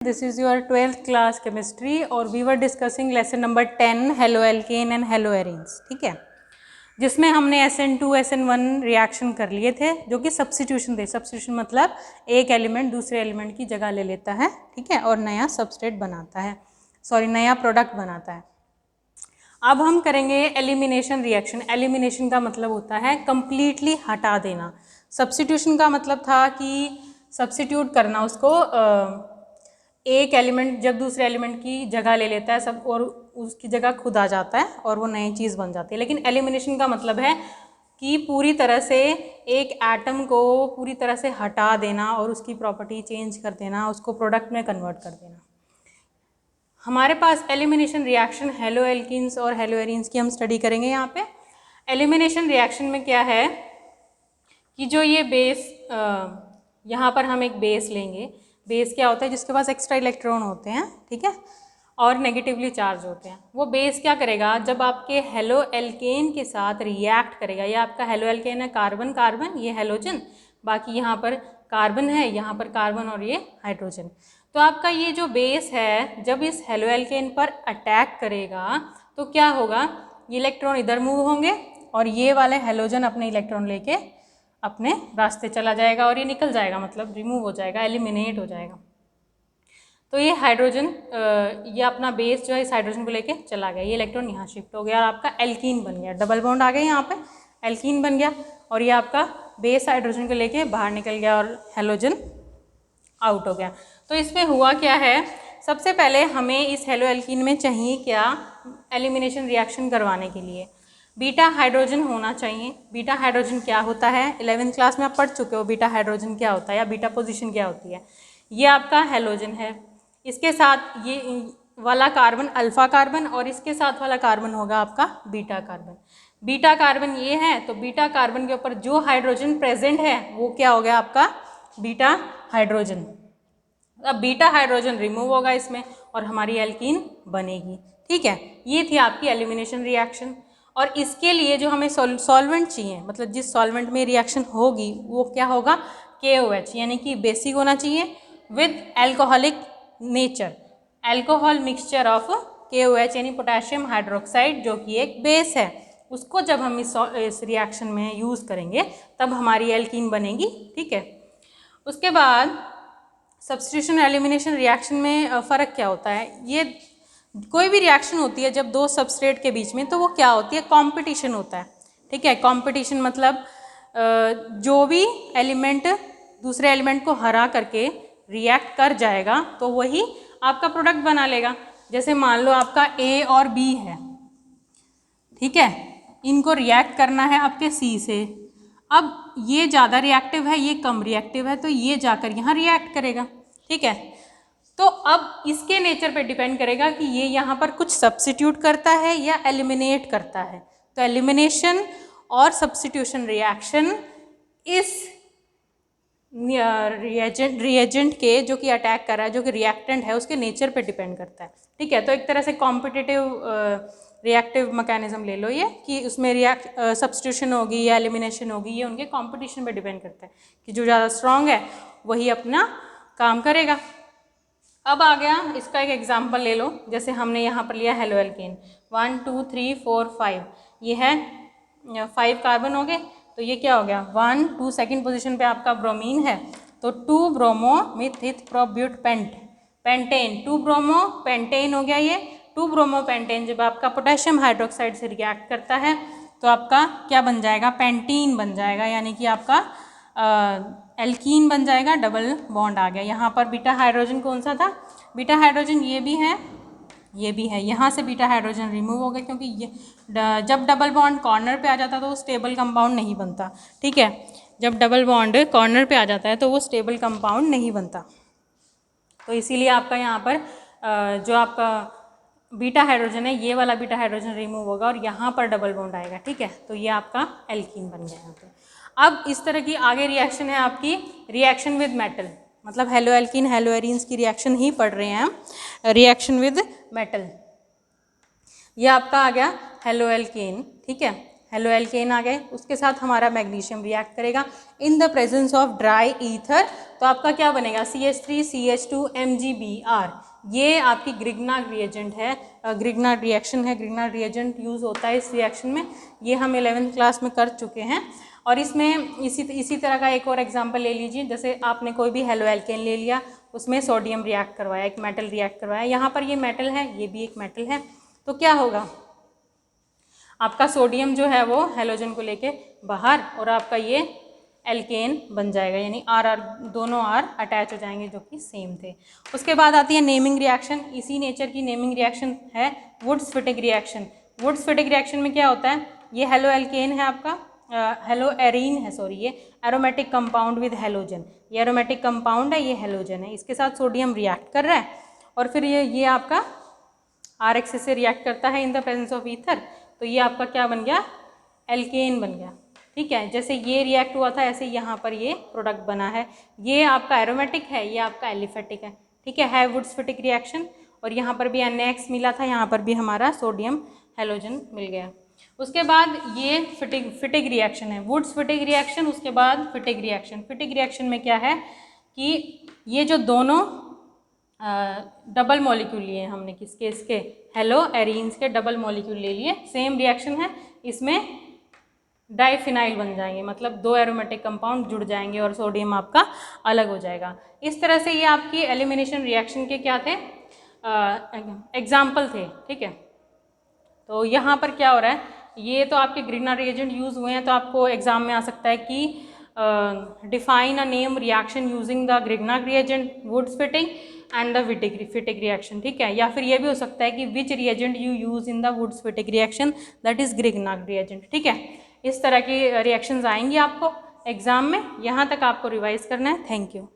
This is your 12th class chemistry और we were discussing lesson number 10 haloalkane and haloarenes, ठीक है, जिसमें हमने SN2 SN1 रिएक्शन कर लिए थे जो कि सब्स्टिट्यूशन थे। सब्स्टिट्यूशन मतलब एक एलिमेंट दूसरे एलिमेंट की जगह ले लेता है, ठीक है, और नया सबस्ट्रेट बनाता है, नया प्रोडक्ट बनाता है। अब हम करेंगे एलिमिनेशन रिएक्शन। एलिमिनेशन का मतलब होता है कंप्लीटली हटा देना। सब्स्टिट्यूशन का मतलब था कि सब्स्टिट्यूट करना, उसको एक एलिमेंट जब दूसरे एलिमेंट की जगह ले लेता है सब और उसकी जगह खुद आ जाता है और वो नई चीज़ बन जाती है। लेकिन एलिमिनेशन का मतलब है कि पूरी तरह से एक एटम को पूरी तरह से हटा देना और उसकी प्रॉपर्टी चेंज कर देना, उसको प्रोडक्ट में कन्वर्ट कर देना। हमारे पास एलिमिनेशन रिएक्शन हेलोएल्कीन्स और हेलोएरीन्स की हम स्टडी करेंगे। यहाँ पे एलिमिनेशन रिएक्शन में क्या है कि जो ये बेस, यहाँ पर हम एक बेस लेंगे। बेस क्या होता है? जिसके पास एक्स्ट्रा इलेक्ट्रॉन होते हैं, ठीक है, और नेगेटिवली चार्ज होते हैं। वो बेस क्या करेगा? जब आपके हेलोएल्केन के साथ रिएक्ट करेगा, ये आपका हेलोएल्केन है, कार्बन कार्बन, ये हेलोजन, बाकी यहाँ पर कार्बन है, यहाँ पर कार्बन और ये हाइड्रोजन। तो आपका ये जो बेस है जब इस हेलोएल्केन पर अटैक करेगा तो क्या होगा? ये इलेक्ट्रॉन इधर मूव होंगे और ये वाले हेलोजन अपने इलेक्ट्रॉन लेके अपने रास्ते चला जाएगा और ये निकल जाएगा, मतलब रिमूव हो जाएगा, एलिमिनेट हो जाएगा। तो ये हाइड्रोजन, ये अपना बेस जो है इस हाइड्रोजन को लेके चला गया, ये इलेक्ट्रॉन यहाँ शिफ्ट हो गया और आपका एल्कीन बन गया। डबल बॉन्ड आ गए यहाँ पे, एल्कीन बन गया और ये आपका बेस हाइड्रोजन को लेके बाहर निकल गया और हेलोजन आउट हो गया। तो इसमें हुआ क्या है? सबसे पहले हमें इस हेलोएल्कीन में चाहिए क्या? एलिमिनेशन रिएक्शन करवाने के लिए बीटा हाइड्रोजन होना चाहिए। बीटा हाइड्रोजन क्या होता है? 11th क्लास में आप पढ़ चुके हो बीटा हाइड्रोजन क्या होता है या बीटा पोजीशन क्या होती है। ये आपका हेलोजन है, इसके साथ ये वाला कार्बन अल्फा कार्बन और इसके साथ वाला कार्बन होगा आपका बीटा कार्बन। बीटा कार्बन ये है, तो बीटा कार्बन के ऊपर जो हाइड्रोजन प्रेजेंट है वो क्या हो गया? आपका बीटा हाइड्रोजन। अब बीटा हाइड्रोजन रिमूव होगा इसमें और हमारी एल्कीन बनेगी, ठीक है। ये थी आपकी एलिमिनेशन रिएक्शन। और इसके लिए जो हमें सॉल्वेंट चाहिए, मतलब जिस सॉल्वेंट में रिएक्शन होगी वो क्या होगा? KOH, यानी कि बेसिक होना चाहिए with alcoholic nature, alcohol mixture of KOH यानी पोटेशियम हाइड्रोक्साइड, जो कि एक बेस है। उसको जब हम इस रिएक्शन में यूज़ करेंगे तब हमारी एल्कीन बनेगी, ठीक है। उसके बाद सब्स्टिट्यूशन एलिमिनेशन रिएक्शन में फ़र्क क्या होता है? ये कोई भी रिएक्शन होती है जब दो सबस्ट्रेट के बीच में, तो वो क्या होती है? कंपटीशन होता है, ठीक है। कंपटीशन मतलब जो भी एलिमेंट दूसरे एलिमेंट को हरा करके रिएक्ट कर जाएगा तो वही आपका प्रोडक्ट बना लेगा। जैसे मान लो आपका A और B है, ठीक है, इनको रिएक्ट करना है आपके C से। अब ये ज़्यादा रिएक्टिव है, ये कम रिएक्टिव है, तो ये जाकर यहाँ रिएक्ट करेगा, ठीक है। तो अब इसके नेचर पे डिपेंड करेगा कि ये यहाँ पर कुछ सब्स्टिट्यूट करता है या एलिमिनेट करता है। तो एलिमिनेशन और सब्स्टिट्यूशन रिएक्शन इस रिएजेंट के जो कि अटैक कर रहा है, जो कि रिएक्टेंट है, उसके नेचर पे डिपेंड करता है, ठीक है। तो एक तरह से कॉम्पिटिटिव रिएक्टिव मैकेनिज्म ले लो ये, कि उसमें सब्स्टिट्यूशन होगी या एलिमिनेशन होगी, ये उनके कंपटीशन पे डिपेंड करता है कि जो ज़्यादा स्ट्रॉन्ग है वही अपना काम करेगा। अब आ गया इसका एक एग्जाम्पल ले लो, जैसे हमने यहाँ पर लिया हेलोएल्केन 1 2 3 4 5, ये है 5 कार्बन हो गए, तो ये क्या हो गया? 1 2 सेकेंड पोजीशन पे आपका ब्रोमीन है, तो 2 ब्रोमो मिथित प्रोब्यूट पेंटेन, 2 ब्रोमो पेंटेन हो गया। ये 2 ब्रोमो पेंटेन जब आपका पोटेशियम हाइड्रोक्साइड से रिएक्ट करता है तो आपका क्या बन जाएगा? पेंटीन बन जाएगा, यानी कि आपका एल्कीन बन जाएगा। डबल बॉन्ड आ गया। यहाँ पर बीटा हाइड्रोजन कौन सा था? बीटा हाइड्रोजन ये भी है, ये भी है। यहाँ से बीटा हाइड्रोजन रिमूव हो गया क्योंकि ये जब डबल बॉन्ड कॉर्नर पे आ जाता तो वो स्टेबल कंपाउंड नहीं बनता, ठीक है। जब डबल बॉन्ड कॉर्नर पे आ जाता है तो वो स्टेबल कंपाउंड नहीं बनता, तो इसीलिए आपका यहाँ पर जो आपका बीटा हाइड्रोजन है, ये वाला बीटा हाइड्रोजन रिमूव होगा और यहाँ पर डबल बॉन्ड आएगा, ठीक है। तो ये आपका एल्कीन बन गया यहाँ पे। अब इस तरह की आगे रिएक्शन है आपकी रिएक्शन विद मेटल, मतलब हेलोएल्कीन हेलोएरीन्स की रिएक्शन ही पढ़ रहे हैं हम, रिएक्शन विद मेटल। ये आपका आ गया हेलोएल्केन, ठीक है। हेलो एल्केन आ गए, उसके साथ हमारा मैग्नीशियम रिएक्ट करेगा in the presence of dry ether, तो आपका क्या बनेगा CH3CH2 MgBr। ये आपकी ग्रिग्नार्ड रिएजेंट है, ग्रिग्नार्ड रिएक्शन है, ग्रिग्नार्ड रिएजेंट यूज़ होता है इस रिएक्शन में, ये हम 11th क्लास में कर चुके हैं। और इसमें इसी तरह का एक और एग्जांपल ले लीजिए, जैसे आपने कोई भी हेलो एल्केन ले लिया, उसमें सोडियम रिएक्ट करवाया, एक मेटल रिएक्ट करवाया, यहाँ पर ये मेटल है, ये भी एक मेटल है, तो क्या होगा आपका सोडियम जो है वो हेलोजन को लेके बाहर और आपका ये एल्केन बन जाएगा, यानी आर दोनों आर अटैच हो जाएंगे जो कि सेम थे। उसके बाद आती है नेमिंग रिएक्शन, इसी नेचर की नेमिंग रिएक्शन है Wurtz Fittig reaction. Wurtz Fittig reaction में क्या होता है, ये हेलो एल्केन है आपका, हेलो एरीन है, सॉरी, ये एरोमेटिक कंपाउंड विद हेलोजन, ये एरोमेटिक कंपाउंड है, ये हेलोजन है, इसके साथ सोडियम रिएक्ट कर रहा है और फिर ये आपका RX से रिएक्ट करता है in the presence of ether, तो ये आपका क्या बन गया, एल्केन बन गया। ठीक है, जैसे ये रिएक्ट हुआ था ऐसे यहाँ पर ये प्रोडक्ट बना है, ये आपका एरोमेटिक है, ये आपका एलिफेटिक है। ठीक है वुड्स फिटिक रिएक्शन, और यहाँ पर भी NaX मिला था, यहाँ पर भी हमारा सोडियम हेलोजन मिल गया। उसके बाद ये फिटिक रिएक्शन है, वुड्स फिटिक रिएक्शन, उसके बाद फिटिक रिएक्शन। फिटिक रिएक्शन में क्या है कि ये जो दोनों डबल मॉलिक्यूल लिए हमने, किसके, इसके हेलो एरीन्स के डबल मॉलिक्यूल ले लिए, सेम रिएक्शन है, इसमें डाइफिनाइल बन जाएंगे, मतलब दो एरोमेटिक कंपाउंड जुड़ जाएंगे और सोडियम आपका अलग हो जाएगा। इस तरह से ये आपकी एलिमिनेशन रिएक्शन के क्या थे, एग्जाम्पल थे। ठीक है, तो यहाँ पर क्या हो रहा है, ये तो आपके ग्रिग्नार्ड रिएजेंट यूज़ हुए हैं, तो आपको एग्जाम में आ सकता है कि define a name reaction using the Grignard reagent Wurtz Fittig and the Fittig reaction. ठीक है, या फिर ये भी हो सकता है कि which reagent you use in the Wurtz Fittig reaction, that is Grignard reagent. ठीक है, इस तरह की रिएक्शंस आएंगी आपको एग्जाम में, यहाँ तक आपको रिवाइज करना है। Thank you.